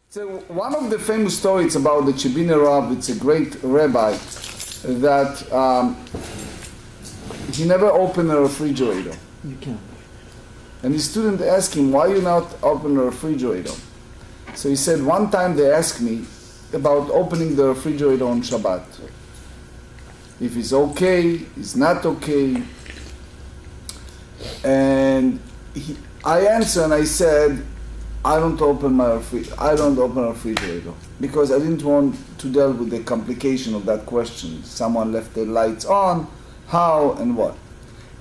So one of the famous stories about the Chebiner Rav, it's a great rabbi, that he never opened a refrigerator. You can. And his student asked him, why you not open a refrigerator? So he said, one time they asked me about opening the refrigerator on Shabbat. If it's okay, it's not okay. And I answered and I said, I don't open a refrigerator because I didn't want to deal with the complication of that question. Someone left the lights on, how and what.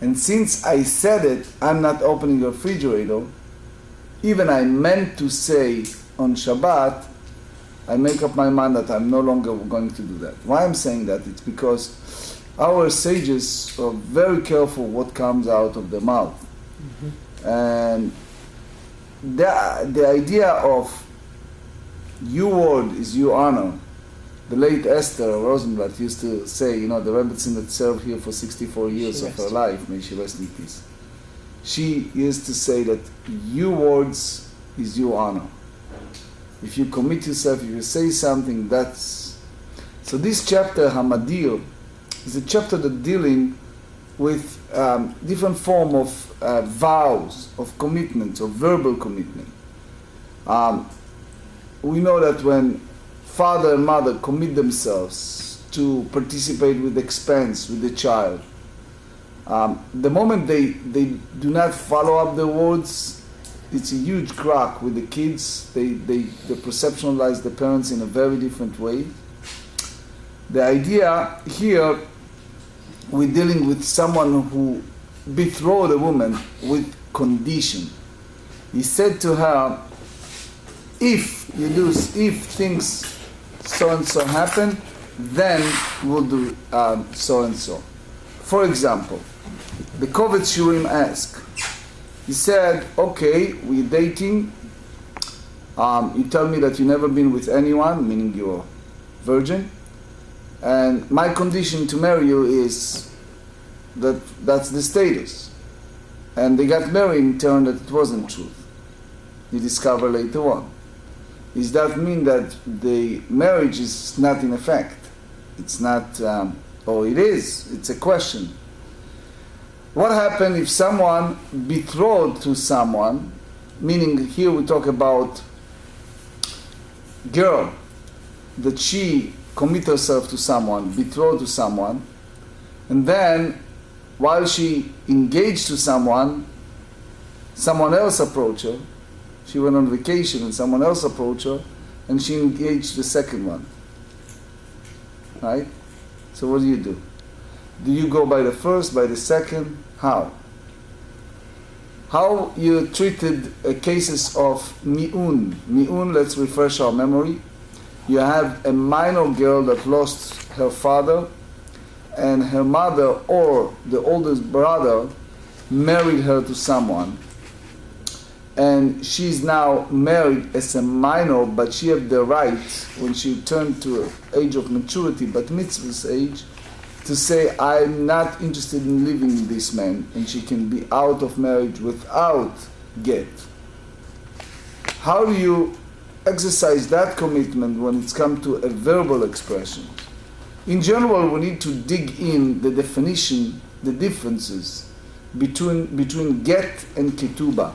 And since I said it, I'm not opening a refrigerator, even I meant to say on Shabbat, I make up my mind that I'm no longer going to do that. Why I'm saying that? It's because our sages are very careful what comes out of their mouth. Mm-hmm. And the idea of you word is you honor. The late Esther Rosenblatt used to say, the Rebbetzin that served here for 64 years of her life, may she rest in peace. She used to say that you words is you honor. If you commit yourself, if you say something, that's... So this chapter, Hamadir, is a chapter that dealing with different form of vows, of commitments, of verbal commitment. We know that when father and mother commit themselves to participate with expense with the child, the moment they do not follow up their words, it's a huge crack with the kids. They perceptualize the parents in a very different way. The idea here, we're dealing with someone who betrothed a woman with condition. He said to her, if things so and so happen, then we'll do so and so. For example, the Kovet Shurim asked, he said, okay, we're dating, you tell me that you've never been with anyone, meaning you're virgin, and my condition to marry you is that's the status. And they got married and turned that it wasn't truth. You discover later on. Does that mean that the marriage is not in effect? It's not, or it is, it's a question. What happens if someone betrothed to someone, meaning here we talk about girl, that she commit herself to someone, betrothed to someone, and then while she engaged to someone else approached her, she went on vacation and someone else approached her, and she engaged the second one. Right? So what do? Do you go by the first, by the second? How? How you treated cases of mi'un. Mi'un, let's refresh our memory. You have a minor girl that lost her father, and her mother or the oldest brother married her to someone. And she's now married as a minor, but she has the right, when she turned to an age of maturity, but mitzvah's age, to say, I'm not interested in living with this man, and she can be out of marriage without get. How do you exercise that commitment when it's come to a verbal expression? In general, we need to dig in the definition, the differences between get and ketubah,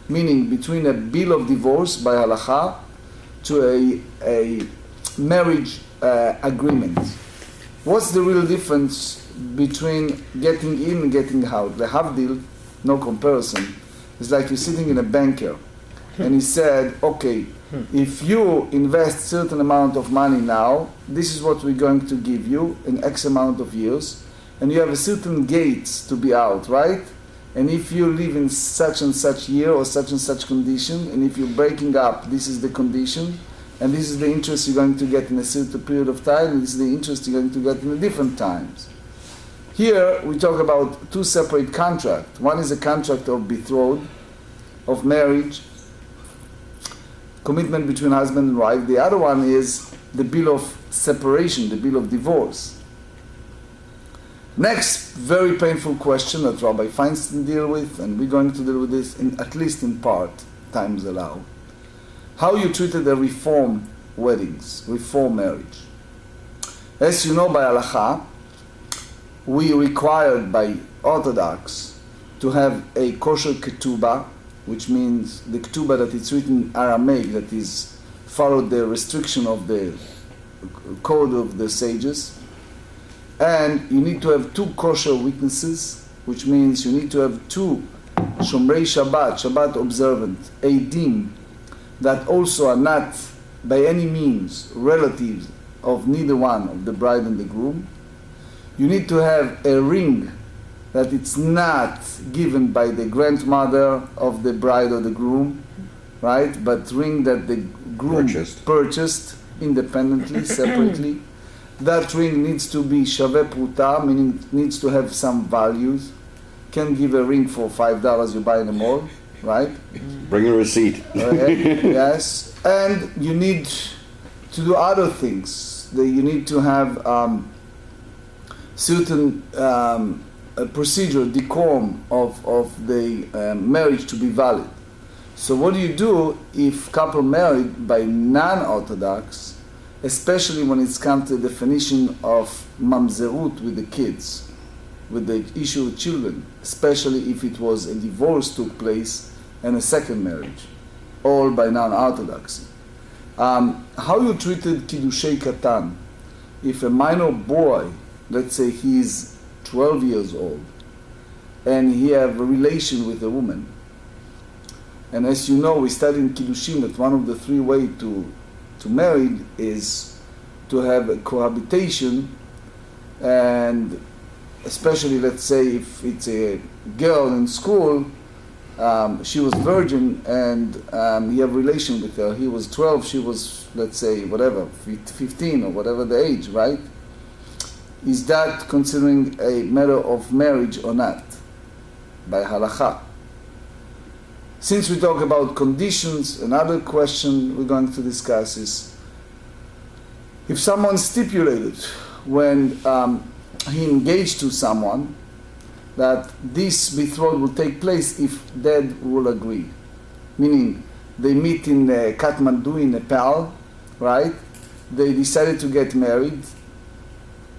meaning between a bill of divorce by halacha to a marriage agreement. What's the real difference between getting in and getting out? The havdil, no comparison, is like you're sitting in a banker and he said, okay, if you invest certain amount of money now, this is what we're going to give you in X amount of years, and you have a certain gates to be out, right? And if you live in such and such year or such and such condition, and if you're breaking up, this is the condition, and this is the interest you're going to get in a certain period of time, and this is the interest you're going to get in different times. Here we talk about two separate contracts. One is a contract of betrothed, of marriage, commitment between husband and wife. The other one is the bill of separation, the bill of divorce. Next, very painful question that Rabbi Feinstein deal with, and we're going to deal with this at least in part, times allow. how you treated the reform weddings, reform marriage. As you know, by halacha, we required by Orthodox to have a kosher Ketubah, which means the Ketubah that is written in Aramaic, that is followed the restriction of the code of the sages. And you need to have 2 kosher witnesses, which means you need to have 2 Shomrei Shabbat observant, Eidim, that also are not by any means relatives of neither one of the bride and the groom. You need to have a ring that it's not given by the grandmother of the bride or the groom, right? But ring that the groom purchased independently, separately. That ring needs to be shaveh pruta, meaning it needs to have some values. Can't give a ring for $5 you buy in the mall, right? Bring a receipt. Yes, and you need to do other things. You need to have certain procedure, decorum of the marriage to be valid. So what do you do if couple married by non-Orthodox, especially when it's come to the definition of mamzerut with the kids, with the issue of children, especially if it was a divorce took place and a second marriage, all by non-Orthodoxy. How you treated Kiddushei Katan? If a minor boy, let's say he's 12 years old, and he have a relation with a woman, and as you know, we studied in Kiddushin that one of the 3 ways to marry is to have a cohabitation, and especially, let's say, if it's a girl in school, she was virgin, and he have relation with her. He was 12, she was, let's say, whatever, 15 or whatever the age, right? Is that considering a matter of marriage or not? By halacha. Since we talk about conditions, another question we're going to discuss is, if someone stipulated when he engaged to someone that this betrothal will take place if dad will agree. Meaning, they meet in Kathmandu in Nepal, right? They decided to get married,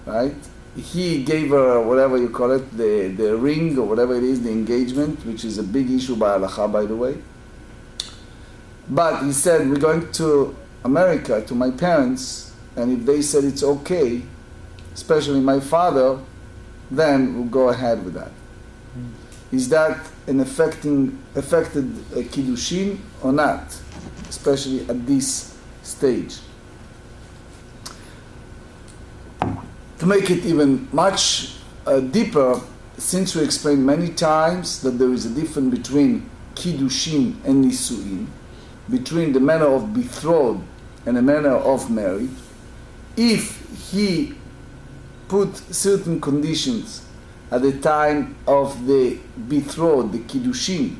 right? He gave her, whatever you call it, the ring or whatever it is, the engagement, which is a big issue by halacha, by the way. But he said, we're going to America, to my parents, and if they said it's okay, especially my father, then we'll go ahead with that. Is that an affected kiddushin or not, especially at this stage? To make it even much deeper, since we explained many times that there is a difference between kiddushin and nisuin, between the manner of betrothed and the manner of marriage, if he put certain conditions at the time of the betrothed, the kiddushin,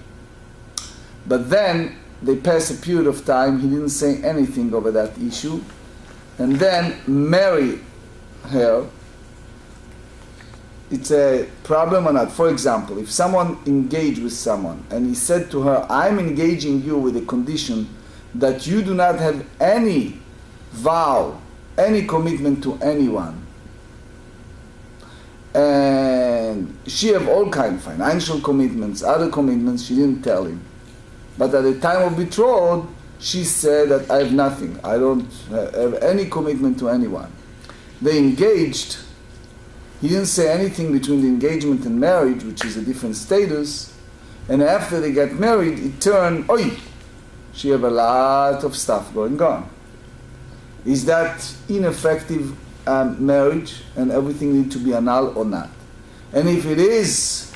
but then they pass a period of time, he didn't say anything over that issue, and then marry her, it's a problem or not? For example, if someone engaged with someone and he said to her, I'm engaging you with a condition that you do not have any vow, any commitment to anyone, and she have all kind of financial commitments, other commitments, she didn't tell him. But at the time of betrothal, she said that I have nothing, I don't have any commitment to anyone. They engaged, he didn't say anything between the engagement and marriage, which is a different status, and after they got married, it turned, oi, she have a lot of stuff going on. Is that ineffective marriage and everything need to be annulled or not? And if it is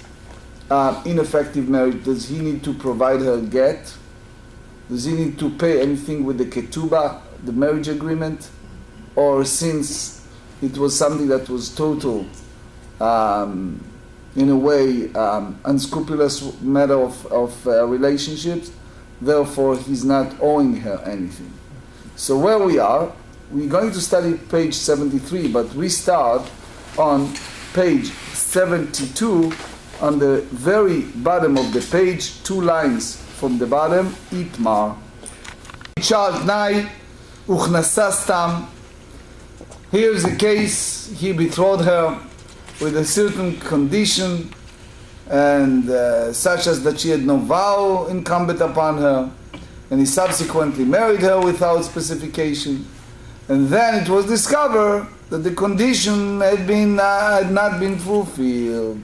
ineffective marriage, does he need to provide her get? Does he need to pay anything with the Ketuba, the marriage agreement? Or since it was something that was total, in a way, unscrupulous matter of relationships, therefore he's not owing her anything. So where we are, we're going to study page 73, but we start on page 72, on the very bottom of the page, 2 lines from the bottom, Itmar. אישה על תנאי, וכנסה סתם. Here's a case, he betrothed her with a certain condition, and such as that she had no vow incumbent upon her, and he subsequently married her without specification, and then it was discovered that the condition had not been fulfilled.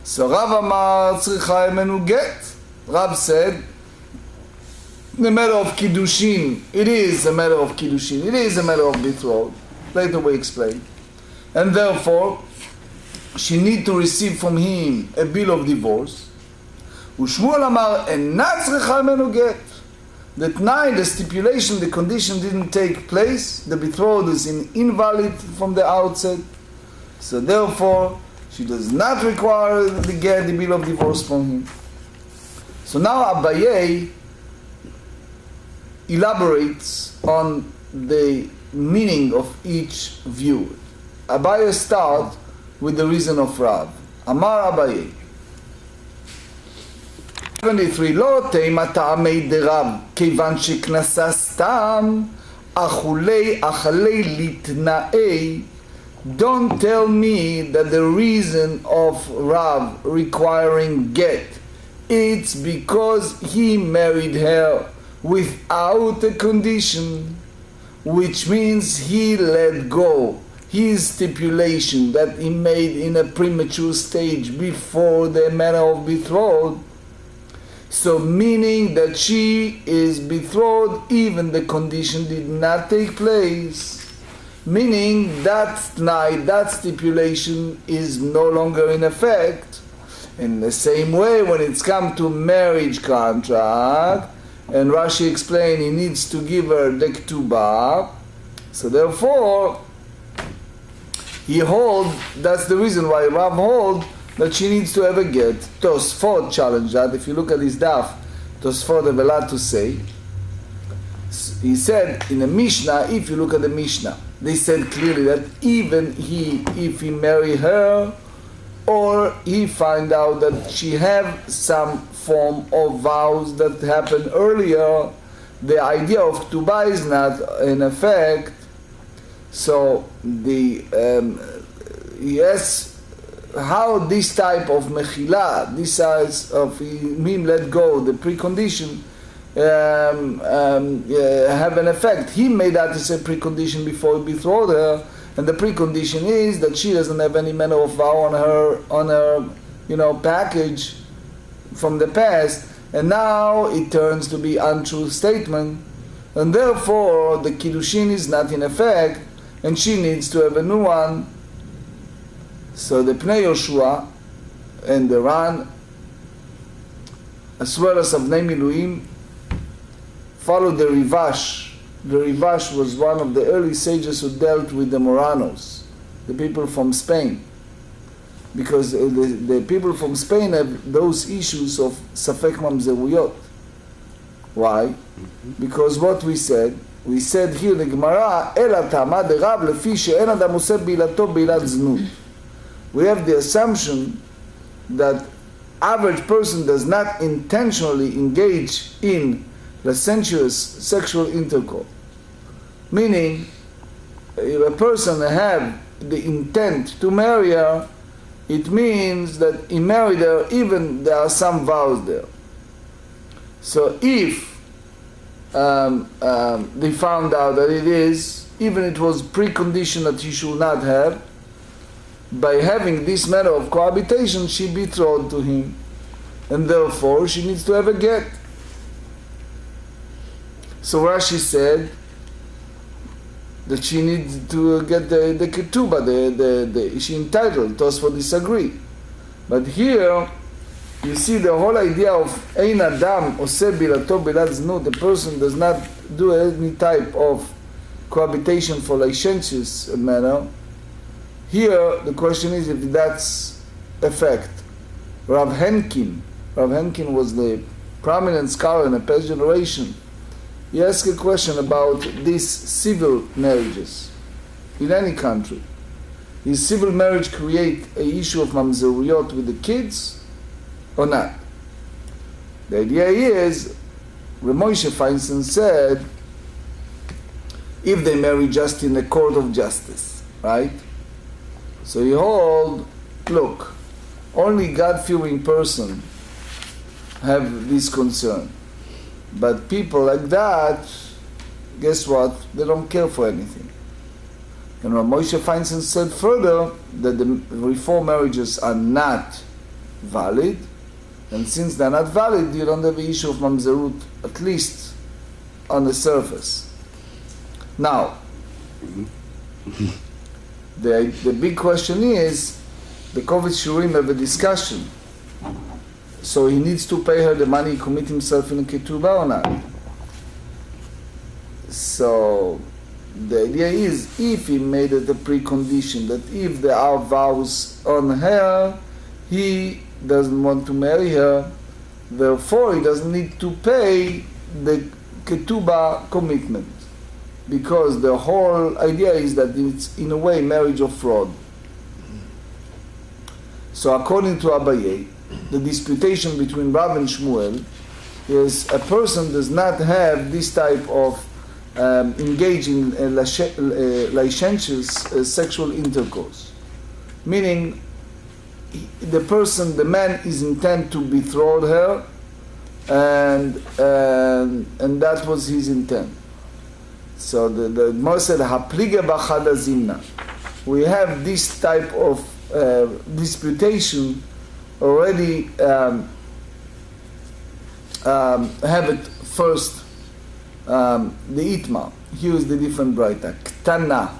So Rav Amar tzricha emenu get. Rav said, the matter of kiddushin, it is a matter of kiddushin, it is a matter of betrothal. Later we explain, and therefore she need to receive from him a bill of divorce. Ushmuel Amar eina tzricha emenu get. That night, the stipulation, the condition didn't take place, the betrothal is invalid from the outset, so therefore she does not require to get the bill of divorce from him. So now Abaye elaborates on the meaning of each view. Abaye starts with the reason of Rav. Amar Abaye 73 לא תימא טעמי דרב כיוון שכנסה סתם אכולי לתנאי. Don't tell me that the reason of Rav requiring get, it's because he married her without a condition, which means he let go his stipulation that he made in a premature stage before the manner of betrothal. So meaning that she is betrothed even the condition did not take place. Meaning that night, that stipulation is no longer in effect. In the same way, when it's come to marriage contract, and Rashi explained he needs to give her the Ketubah, so therefore he holds, that's the reason why Rav holds that she needs to have a get. Tosfot challenged that. If you look at his daf, Tosfot have a lot to say. He said in the Mishna, if you look at the Mishna, they said clearly that even if he marry her, or he find out that she have some form of vows that happened earlier, the idea of Ketubah is not in effect. So yes, how this type of mechila, this size of him let go, the precondition, have an effect. He made that as a precondition before he betrothed her, and the precondition is that she doesn't have any manner of vow on her package from the past, and now it turns to be untrue statement, and therefore the kiddushin is not in effect, and she needs to have a new one. So the Pnei Yoshua and the Ran, as well as Avnei Miluim, followed the Rivash. The Rivash was one of the early sages who dealt with the Moranos, the people from Spain, because the people from Spain have those issues of Safek Mamzeruyot. Why? Because what we said here the Gemara, Ela Tama de Rav lefi she'en adam oseh bilato bilat zenut. We have the assumption that average person does not intentionally engage in licentious sexual intercourse. Meaning, if a person have the intent to marry her, it means that he married her even there are some vows there. So if they found out that it is, even it was precondition that he should not have, by having this matter of cohabitation, she betrothed to him, and therefore she needs to have a get. So Rashi said that she needs to get the Ketuba, she entitled. Tosfot disagree. But here you see the whole idea of Ein Adam Oseh Bilato Bilat Zenut. The person does not do any type of cohabitation for licentious manner. Here the question is if that's a fact. Rav Henkin was the prominent scholar in the past generation. He asked a question about these civil marriages in any country. Is civil marriage create an issue of mamzeruyot with the kids or not? The idea is Moshe Feinstein said, if they marry just in a court of justice, right? So he hold, look, only God-fearing person have this concern. But people like that, guess what? They don't care for anything. And Moshe Feinstein said further that the reform marriages are not valid, and since they're not valid, you don't have the issue of mamzerut, at least on the surface. Now, the big question is, the Kovetz Shurim have a discussion. So he needs to pay her the money, commit himself in a Ketubah or not? So the idea is, if he made it a precondition that if there are vows on her, he doesn't want to marry her, therefore he doesn't need to pay the Ketubah commitment. Because the whole idea is that it's in a way marriage of fraud. So according to Abaye, the disputation between Rav and Shmuel is a person does not have this type of engage in licentious sexual intercourse. Meaning, the man is intent to betroth her, and that was his intent. So the Gemara said, "Hapliga b'chada zimna." We have this type of disputation already. Have it first. The itma. Here is the different braita. Ktana.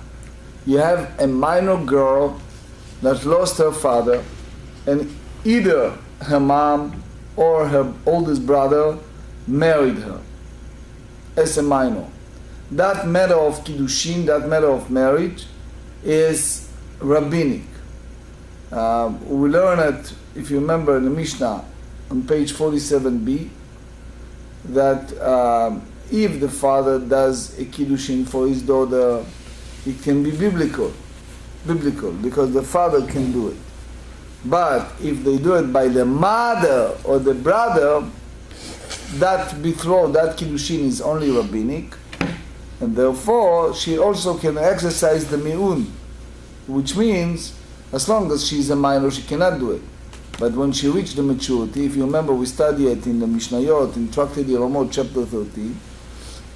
You have a minor girl that lost her father, and either her mom or her oldest brother married her as a minor. That matter of kiddushin, that matter of marriage, is rabbinic. We learn it, if you remember, in the Mishna on page 47b, that if the father does a kiddushin for his daughter, it can be biblical, because the father can do it. But if they do it by the mother or the brother, that betroth, that kiddushin is only rabbinic, and therefore she also can exercise the mi'un, which means as long as she is a minor, she cannot do it. But when she reached the maturity, if you remember, we studied it in the Mishnayot, in Tractate chapter 13,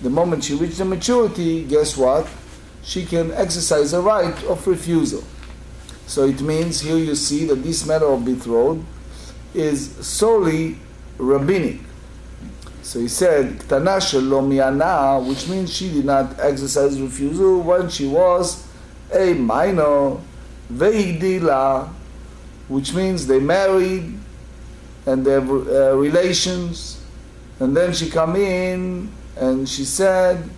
the moment she reached the maturity, guess what? She can exercise a right of refusal. So it means here you see that this matter of betroth is solely rabbinic. So he said, Ktana shelo mi'ana, which means she did not exercise refusal when she was a minor, ve'igdila, which means they married and they have relations, and then she come in and she said,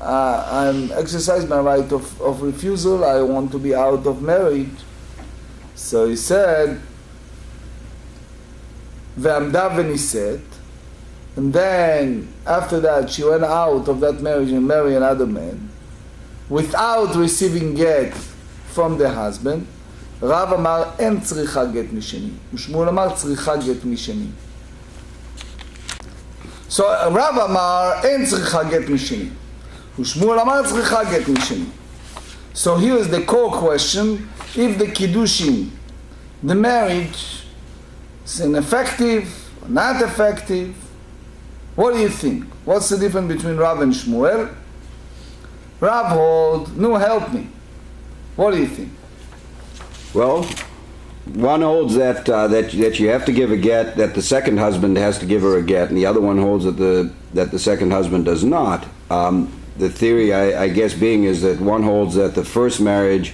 I'm exercising my right of refusal, I want to be out of marriage. So he said, Ve'amda v'niset, and then after that she went out of that marriage and married another man without receiving get from the husband. רב אמר אין צריכה גט משני, ושמואל אמר צריכה גט משני. So רב אמר אין צריכה גט משני, ושמואל אמר צריכה גט משני. So here is the core question: if the kiddushin, the marriage, is ineffective, not effective, what do you think? What's the difference between Rav and Shmuel? Rav hold, no, help me. What do you think? Well, one holds that that you have to give a get, that the second husband has to give her a get, and the other one holds that the second husband does not. The theory, I guess, being is that one holds that the first marriage,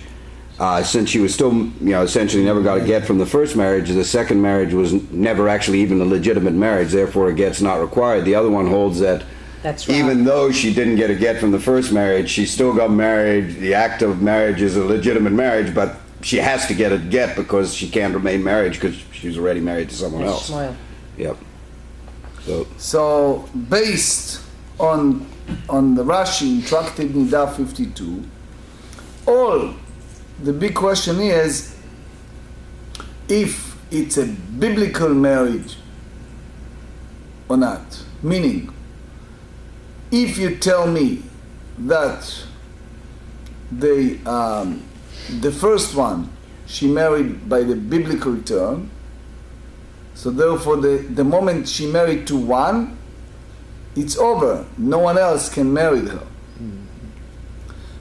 since she was still, essentially never got a get from the first marriage, the second marriage was never actually even a legitimate marriage, therefore a get's not required. The other one holds that even though she didn't get a get from the first marriage, she still got married. The act of marriage is a legitimate marriage, but she has to get a get because she can't remain married because she's already married to someone else. Yep. So based on the Rashi in Tractate Daf 52, the big question is if it's a biblical marriage or not. Meaning, if you tell me that the first one she married by the biblical term, so therefore the moment she married to one, it's over. No one else can marry her.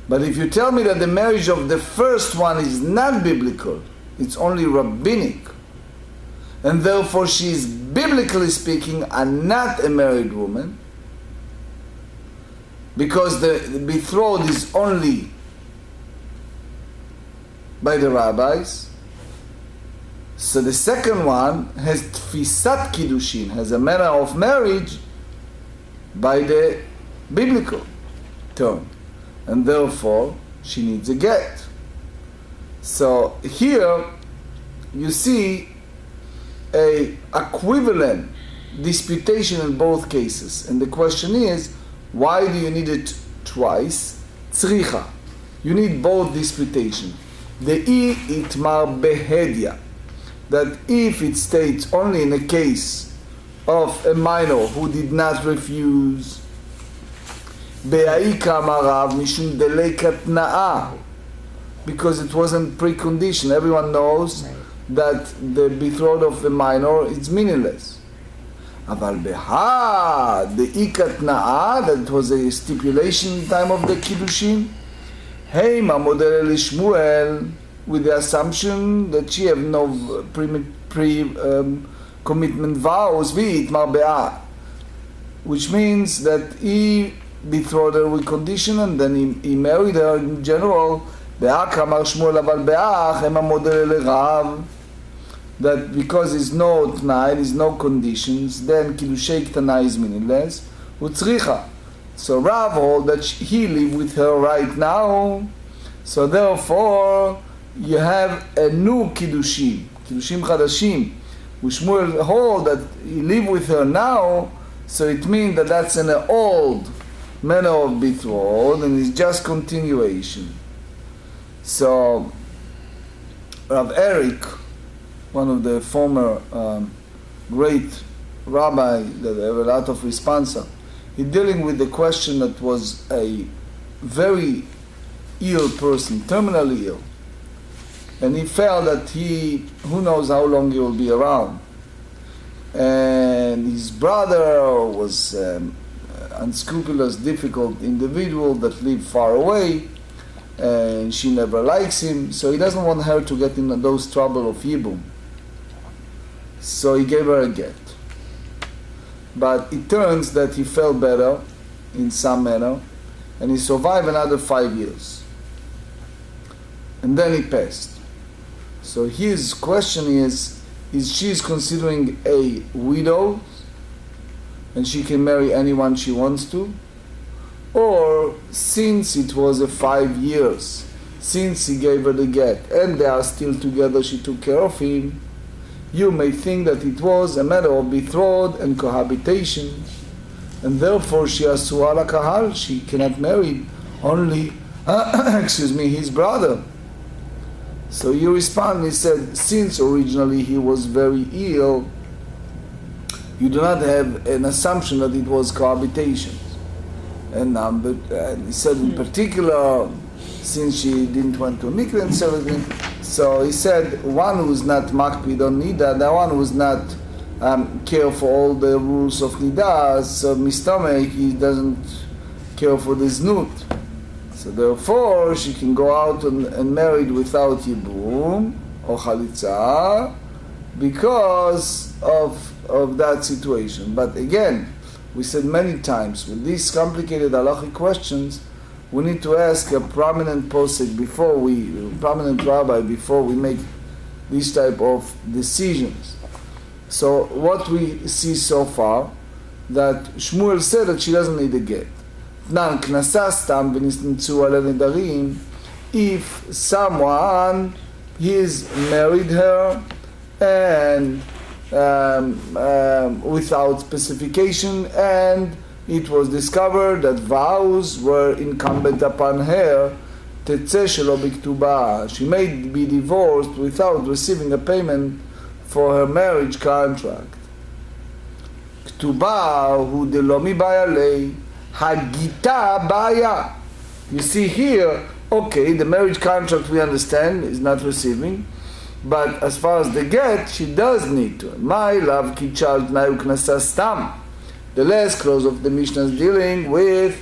But if you tell me that the marriage of the first one is not biblical, it's only rabbinic, and therefore she is, biblically speaking, not a married woman, because the betrothed is only by the rabbis, so the second one has tfisat kiddushin, has a manner of marriage by the biblical term, and therefore she needs a get. So here you see a equivalent disputation in both cases, and the question is, why do you need it twice? Tzricha. You need both disputation. The itmar behedya, that if it states only in a case of a minor who did not refuse, be'aika marav mishum delay katna'a, because it wasn't precondition. Everyone knows that the betrothed of the minor is meaningless. Aval beha, the ikatna'a, that it was a stipulation in time of the kiddushin, heima model Shmuel, with the assumption that she have no commitment vows, v'itmar be'a, which means that he betrothed her with condition and then he married her in general. Be'a kamar Shmuel aval be'a, heima model Rav, that because there's no t'nai, there's no conditions, then kiddushei ktana is meaningless. Utzricha. So Rav hold that he live with her right now, so therefore you have a new kiddushim chadashim, which Shmuel hold that he live with her now, so it means that that's an old manner of betrothed and it's just continuation. So Rav Eric, one of the former great rabbi that have a lot of responsa, he's dealing with the question that was a very ill person, terminally ill, and he felt that who knows how long he will be around, and his brother was unscrupulous, difficult individual that lived far away, and she never likes him, so he doesn't want her to get in those trouble of yibum. So he gave her a get. But it turns that he felt better in some manner, and he survived another 5 years. And then he passed. So his question is she is considering a widow, and she can marry anyone she wants to? Or since it was 5 years, since he gave her the get, and they are still together, she took care of him, you may think that it was a matter of betrothed and cohabitation, and therefore she asura la kahal, she cannot marry only his brother. So you respond, he said, since originally he was very ill, you do not have an assumption that it was cohabitation. And he said in particular, since she didn't want to mikveh and everything, so he said one who's not makpid on nida, the one who's not care for all the rules of nida, so mistamech, he doesn't care for the zenut. So therefore she can go out and marry without yibum or chalitza because of that situation. But again, we said many times, with these complicated halachic questions, we need to ask a prominent posek prominent rabbi before we make these type of decisions. So what we see so far, that Shmuel said that she doesn't need a get. If someone he's married her and without specification, and it was discovered that vows were incumbent upon her, she may be divorced without receiving a payment for her marriage contract. Ketubah hu delo mi bayalei, Hagita baya. You see here, okay, the marriage contract we understand is not receiving, but as far as the get, she does need to. My love kichal tnai uknasa stam. The last clause of the Mishnah is dealing with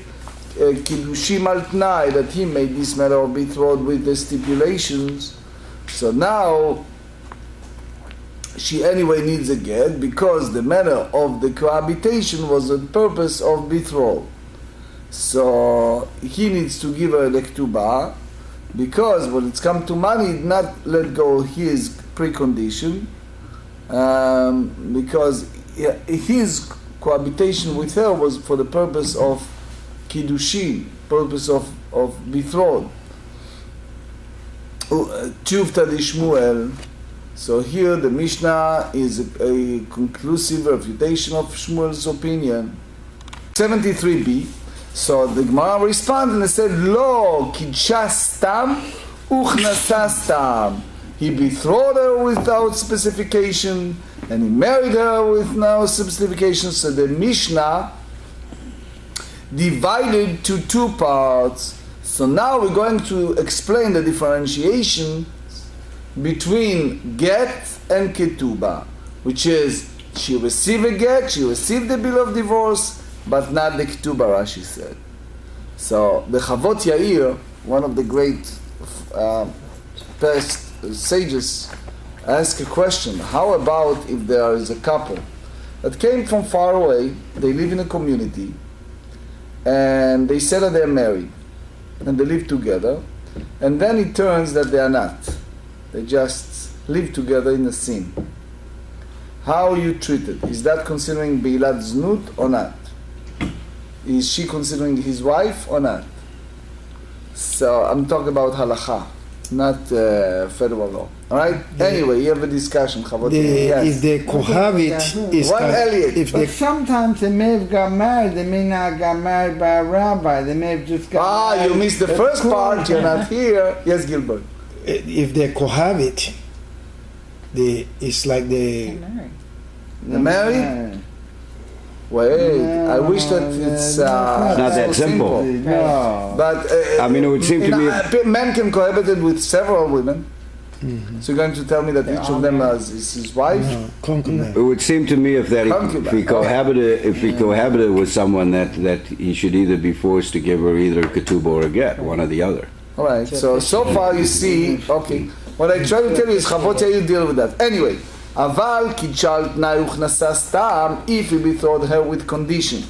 kiddushim al tnai, that he made this matter of betrothed with the stipulations. So now she anyway needs a get because the matter of the cohabitation was the purpose of betrothal. So he needs to give her the Ketubah because when it's come to money, he did not let go his precondition because his cohabitation with her was for the purpose of kiddushin, purpose of betrothal. Tshuvta di Shmuel. So here the Mishnah is a conclusive refutation of Shmuel's opinion. 73b. So the Gemara responded and said, Lo kidsha stam uchnasa stam. He betrothed her without specification, and he married her with no specification. So the Mishnah divided to two parts. So now we're going to explain the differentiation between get and ketubah, which is she received a get, she received the bill of divorce, but not the ketubah, Rashi said. So the Chavot Yair, one of the great past sages, asked a question: how about if there is a couple that came from far away, they live in a community, and they said that they're married, and they live together, and then it turns that they are not. They just live together in a sin. How are you treated? Is that considering Beilat Znut or not? Is she considering his wife or not? So I'm talking about halakha, not federal law. All right. Anyway, you have a discussion. Yes. If the cohabit is but sometimes they may have got married. They may not got married by a rabbi. They may have just got married. You missed the first part. You're not here. Yes, Gilbert. If they cohabit, it's like they married. Wait, I wish that it's not that simple. No. But I mean, it would seem to me men can cohabit with several women. Mm-hmm. So you're going to tell me that each of them is his wife? No, concubine. it would seem to me if he cohabited with someone that he should either be forced to give her either a ketubah or a get, one or the other. All right. So far you see. Okay. What I try to tell you is Chavot Yair deal with that. Anyway. Aval kichal tnai uchnasa stam, if he betrothed her with condition,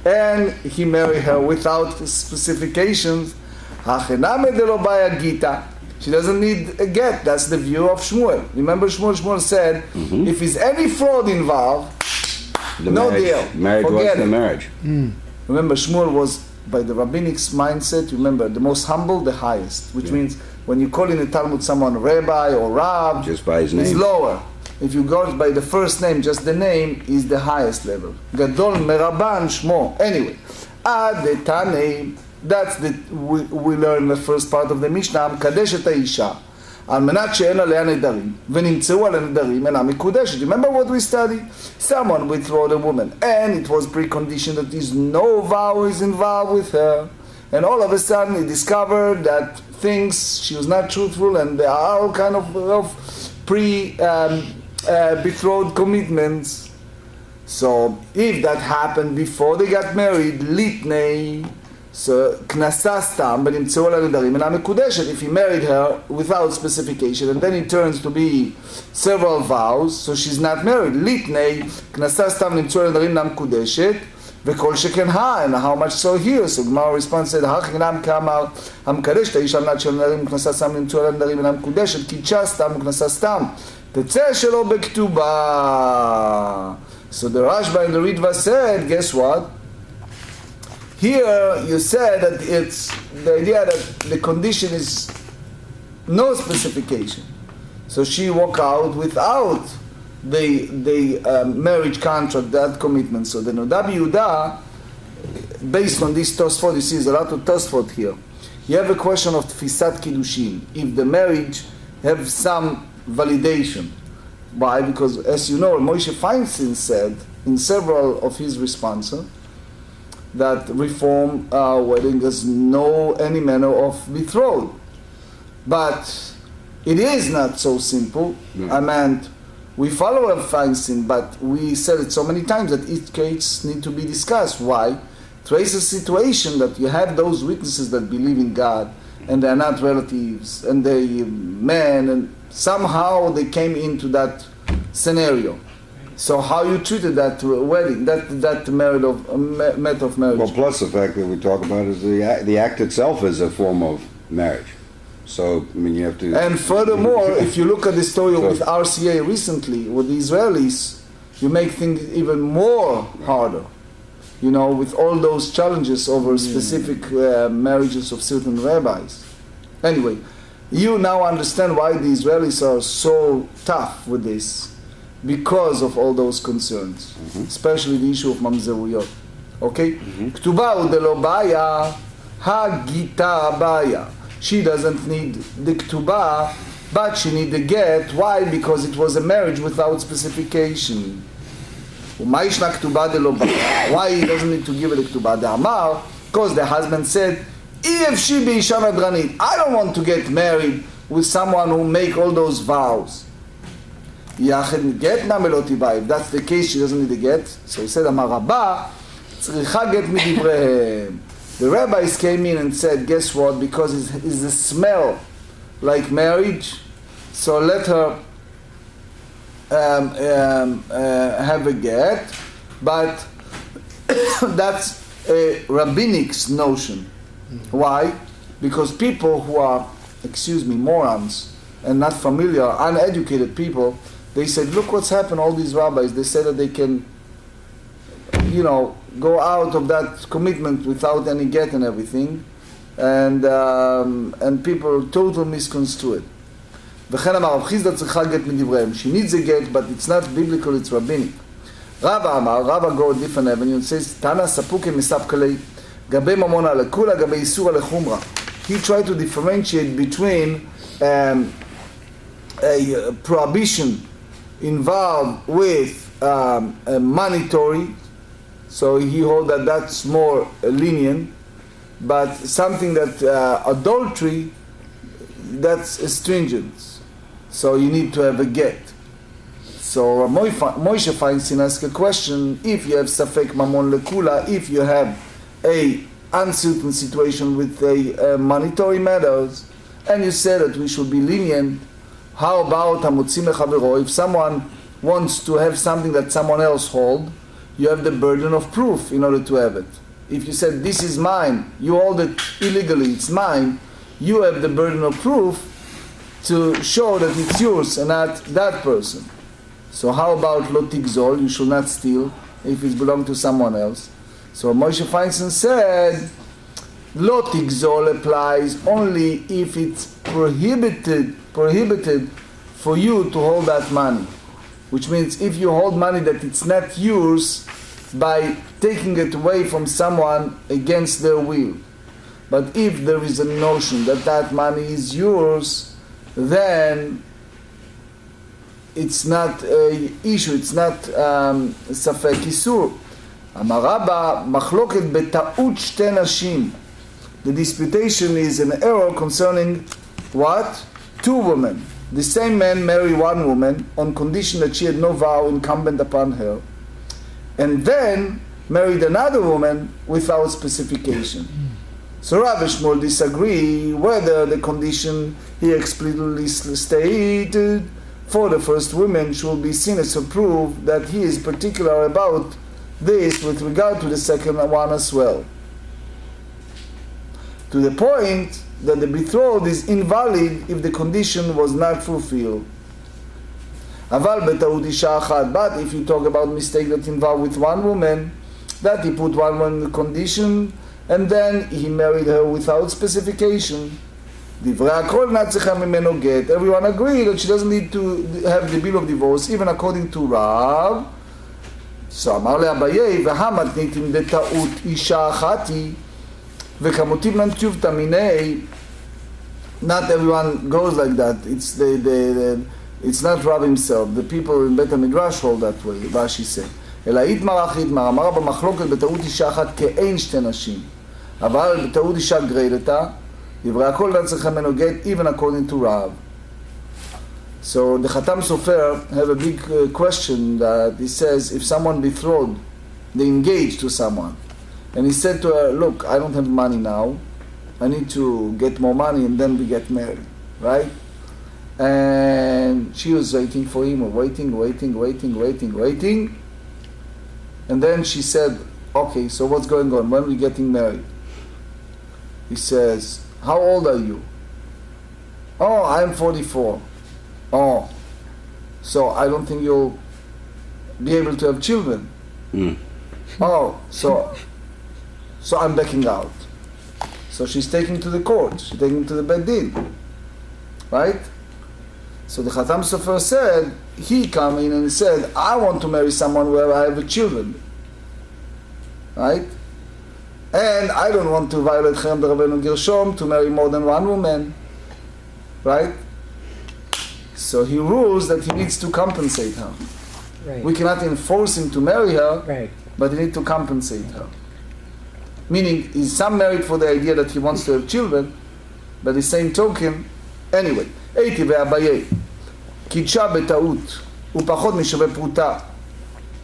and he married her without specifications, hachename de lo baya gita. She doesn't need a get. That's the view of Shmuel. Remember Shmuel said, if there's any fraud involved, no deal. Marriage was the marriage. Remember Shmuel was, by the rabbinic mindset, remember, the most humble, the highest, which means when you call in the Talmud someone rabbi or rab, Just by his name. he's lower. If you go by the first name, just the name is the highest level. Gadol meraban shmo. Anyway, adetane. That's the we learn the first part of the Mishnah. Mekadesh et haisha, al menat she'en alea nedarim, v'nimtzeu al nedarim ena mikudeshet. Remember what we studied? Someone betrothed a woman, and it was preconditioned that there's no vow is involved with her, and all of a sudden he discovered that things she was not truthful, and there are all kind of betrothed commitments. So if that happened before they got married, litnei, so knasastam, but if he married her without specification, and then it turns to be several vows, so she's not married. Litnei knasastam nimtzol nedarim nam kudeshet, v'kol sheken ha, and how much so here? So Gemara response said, hachinam kamar hamkadesh ta'isha mnat shel nedarim knasastam nimtzol nedarim nam kudeshet kichastam knasastam. So the Rashba and the Ritva said, guess what? Here you said that it's the idea that the condition is no specification. So she walked out without the marriage contract, that commitment. So the Nodabi Yehuda, based on this Tosfot, you see there's a lot of Tosfot here. You have a question of Tfisat Kiddushin. If the marriage have some validation. Why? Because as you know, Moshe Weisblum said in several of his responses that reform wedding as no any manner of betrothal. But it is not so simple. I meant we follow a Feinstein, but we said it so many times that each case need to be discussed. Why? Trace a situation that you have those witnesses that believe in God and they're not relatives and they men and somehow they came into that scenario. So how you treated that wedding, that matter of marriage? Well, plus the fact that we talk about is the act itself is a form of marriage. So I mean, you have to. And furthermore, if you look at the story with RCA recently with the Israelis, you make things even more harder. You know, with all those challenges over specific marriages of certain rabbis. Anyway, you now understand why the Israelis are so tough with this, because of all those concerns, especially the issue of mamzeruyot. Okay? Ketubah udelo baya, hagita baya. She doesn't need the ketubah, but she need the get. Why? Because it was a marriage without specification. Why he doesn't need to give her the ketubah? The Amar, because the husband said, if she be isha nadranit, I don't want to get married with someone who make all those vows. If that's the case, she doesn't need to get. So he said, Amar Rabba, tzricha get midivrehem. The rabbis came in and said, guess what? Because it's the smell like marriage, so let her have a get. But that's a rabbinic notion. Why? Because people who are, morons and not familiar, uneducated people, they said, look what's happened, all these rabbis, they said that they can, go out of that commitment without any get and everything, and people totally misconstrue it. וכן אמר רב חיסדא צריכה גט מדבריהם. She needs a get, but it's not biblical, it's rabbinic. רבא אמר, רבא go a different avenue and says, תנא ספוקי מספקא ליה, גבי ממונה לקולה, גבי איסורא לחומרא. He tried to differentiate between a prohibition involved with a mandatory, so he holds that that's more lenient, but something that adultery, that's stringent. So you need to have a get. So Moshe Feinstein asks a question, if you have safek mamon lekula, if you have a uncertain situation with a monetary matters, and you say that we should be lenient, how about hamotzim lechavero? If someone wants to have something that someone else hold, you have the burden of proof in order to have it. If you said, this is mine, you hold it illegally, it's mine, you have the burden of proof to show that it's yours and not that person. So how about lo tigzol? You should not steal if it belongs to someone else. So Moshe Feinstein said, lo tigzol applies only if it's prohibited for you to hold that money. Which means if you hold money that it's not yours by taking it away from someone against their will. But if there is a notion that that money is yours, then it's not a issue, it's not safek isur. Amar Rabba, machloket beta'ut shte nashim. The disputation is an error concerning what? Two women. The same man married one woman on condition that she had no vow incumbent upon her, and then married another woman without specification. So Rav Shmuel disagree whether the condition he explicitly stated for the first woman should be seen as a proof that he is particular about this with regard to the second one as well. To the point that the betrothed is invalid if the condition was not fulfilled. Aval beta'ut isha achat, but if you talk about mistake that involved with one woman, that he put one woman in the condition, and then he married her without specification. Divrei hakol not tzricha mimeno get. Everyone agreed that she doesn't need to have the bill of divorce, even according to Rav. So אמר לאביי, והמתניתים דטעות אישה אחתי, וכמותים לנתיובתא מיני. Not everyone goes like that. It's not Rav himself. The people in Bet HaMidrash hold that way, Rashi said. אלא איתמר אחי איתמר, אמר במחלוקת בטעות אישה אחת כאין שתי נשים. אבל בטעות אישה גריידתה, דברי הכל לא צריכה ממנו גט, even according to Rav. So the Khatam Sofer have a big question that he says, if someone betrothed, they engaged to someone, and he said to her, look, I don't have money now, I need to get more money and then we get married, right? And she was waiting for him, waiting, and then she said, okay, so what's going on? When are we getting married? He says, how old are you? Oh, I'm 44. Oh, so I don't think you'll be able to have children. Oh, so I'm backing out. So she's taken to the court, she's taken to the Beit Din, right? So the Khatam Sofer said, he came in and he said, I want to marry someone where I have children, right? And I don't want to violate Cherem Rabbeinu Gershom to marry more than one woman, right? So he rules that he needs to compensate her. Right. We cannot enforce him to marry her, Right. but he needs to compensate her. Meaning, he's some married for the idea that he wants to have children, but the same token, anyway. הייתי ואביי, קידשה בטעות, ופחות משווה פרוטה.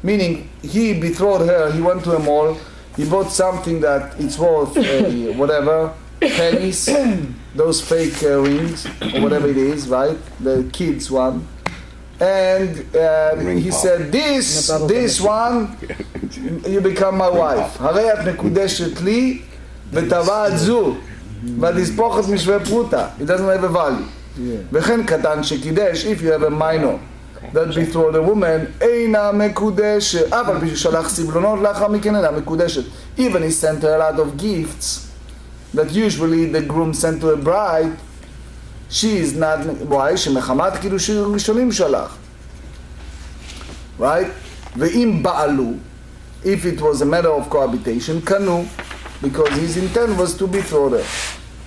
Meaning, he betrothed her, he went to a mall, he bought something that it's worth whatever, pennies, those fake rings, or whatever it is, right? The kids one. And he said, this one, you become my wife. הרי את מקודשת לי, וטבעת זו, ותספוחת משווה פרוטה. It doesn't have a value. וכן קטן שקידש, if you have a minor that betrothed a woman, אינה מקודשת. אבל בשביל שלח סבלונות, לאחר מכן אינה מקודשת. Even he sent her a lot of gifts that usually the groom sent to a bride, she is not, why? שמחמת קידושים ראשונים שלח. Right? ואם בעלו, if it was a matter of cohabitation, קנו, because his intent was to betroth her.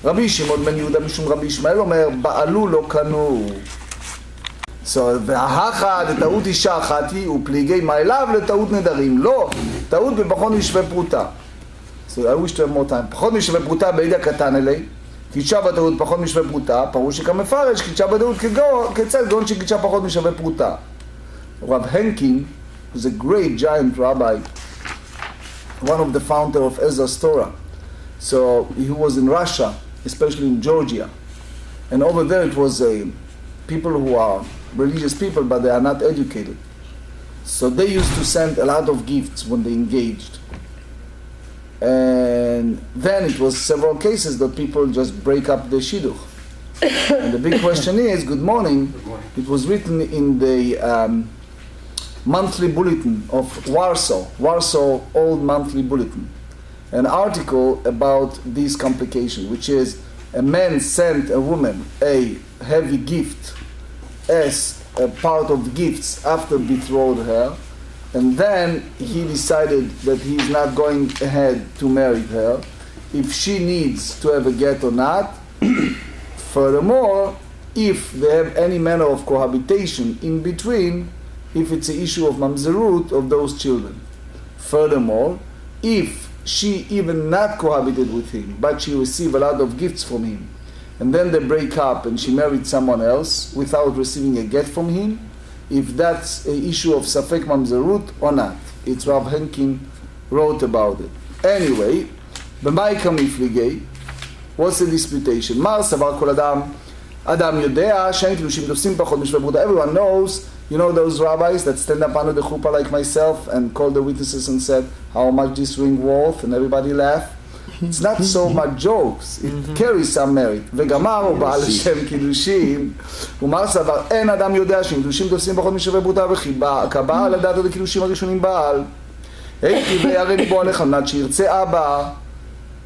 רבי שמעון בן יהודה משום רבי ישמעאל אומר, בעלו לא קנו. So, והאחד, לטעות אישה אחת היא, ופליגי מעליו לטעות נדרים. לא, טעות בפחות משווה פרוטה. So, I wish to have more time. פחות משווה פרוטה בידי קטן אלי, קידשה בטעות פחות משווה פרוטה, פירוש שכמפרש, קידשה בטעות כצד גאון שקידשה פחות משווה פרוטה. רב הנקין, who's a great giant rabbi, one of the founder of Ezra's Torah. So he was in Russia, especially in Georgia. And over there it was people who are religious people, but they are not educated. So they used to send a lot of gifts when they engaged. And then it was several cases that people just break up the shidduch. And the big question is, good morning, it was written in the monthly bulletin of Warsaw Old Monthly Bulletin, an article about this complication, which is a man sent a woman a heavy gift as a part of gifts after betrothed her, and then he decided that he is not going ahead to marry her, if she needs to have a get or not. Furthermore, if they have any manner of cohabitation in between, if it's an issue of mamzerut of those children. Furthermore, if she even not cohabited with him, but she received a lot of gifts from him, and then they break up and she married someone else without receiving a get from him, if that's an issue of safek mamzerut or not. It's Rav Henkin wrote about it. Anyway, במייקה מפליגי, what's the disputation? מר סבר כל אדם יודע שאין קידושים תופסים פחות משווה פרוטה. Everyone knows, you know those rabbis that stand up under the chuppah like myself and call the witnesses and said how much this ring worth, and everybody laugh. It's not so much jokes, it carries some merit. וגמר הוא בעל שם קידושים, ומר סבר אין אדם יודע שקידושים תופסים פחות משווה פרוטה, וכי כבעל לדעת את הקידושים הראשונים בעל. הייתי וירא ליבו עליך מנת שירצה אבא.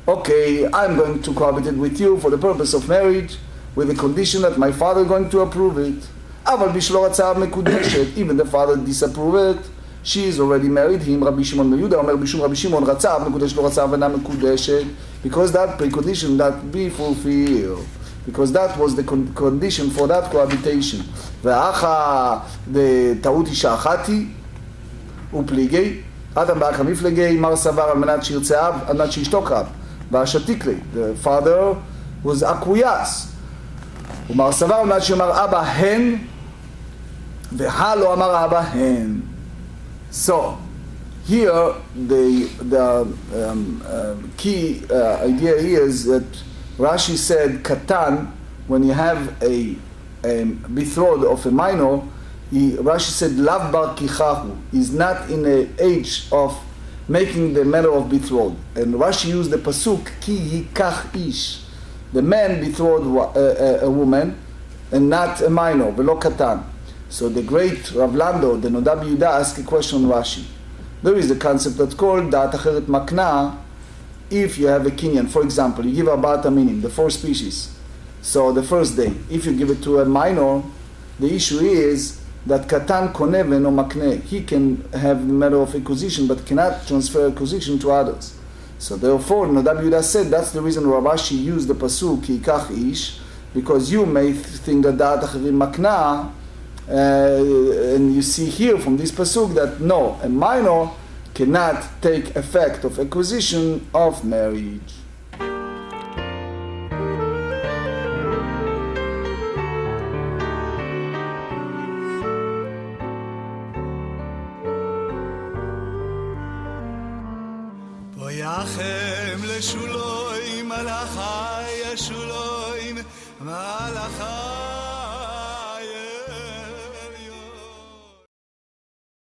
Okay, I'm going to cohabit with you for the purpose of marriage, with the condition that my father is going to approve it. אבל בשלו רצה מקודשת, even the father disapproved it, she is already married him. רבי שמעון בן יהודה אומר בשום רבי שמעון רצה מקודשת לא רצה ואינה מקודשת, because that precondition that be fulfilled, because that was the condition for that cohabitation. ואחא טעות אישה אחת היא, ופליגי, אדם באקא מפלגי, מר סבר על מנת שירצה אב, על מנת שישתוק אב, והשתיק לי, the father was אקוויאס, ומר סבר על מנת שיאמר אבא הן, והלא אמר אבא הן. So, here the key idea is that Rashi said Katan, when you have a betrothed of a minor, Rashi said Lav bar kichahu, is not in the age of making the matter of betrothed. And Rashi used the pasuk ki yikach ish, the man betrothed a woman and not a minor, velo katan. So the great Rav Lando, the Nodab Yehuda, asked a question on Rashi. There is a concept that's called da'at acheret makna. If you have a kinyan, for example, you give arbaat aminim, the 4 species. So the first day, if you give it to a minor, the issue is that katan koneh ve'eno makneh. He can have the matter of acquisition, but cannot transfer acquisition to others. So therefore, Nodab Yehuda said that's the reason Rav Ashi used the pasuk ki yikach ish, because you may think that da'at acheret makna. And you see here from this pasuk that no, a minor cannot take effect of acquisition of marriage. Boyachem leshuloim malachai yeshuloim malachai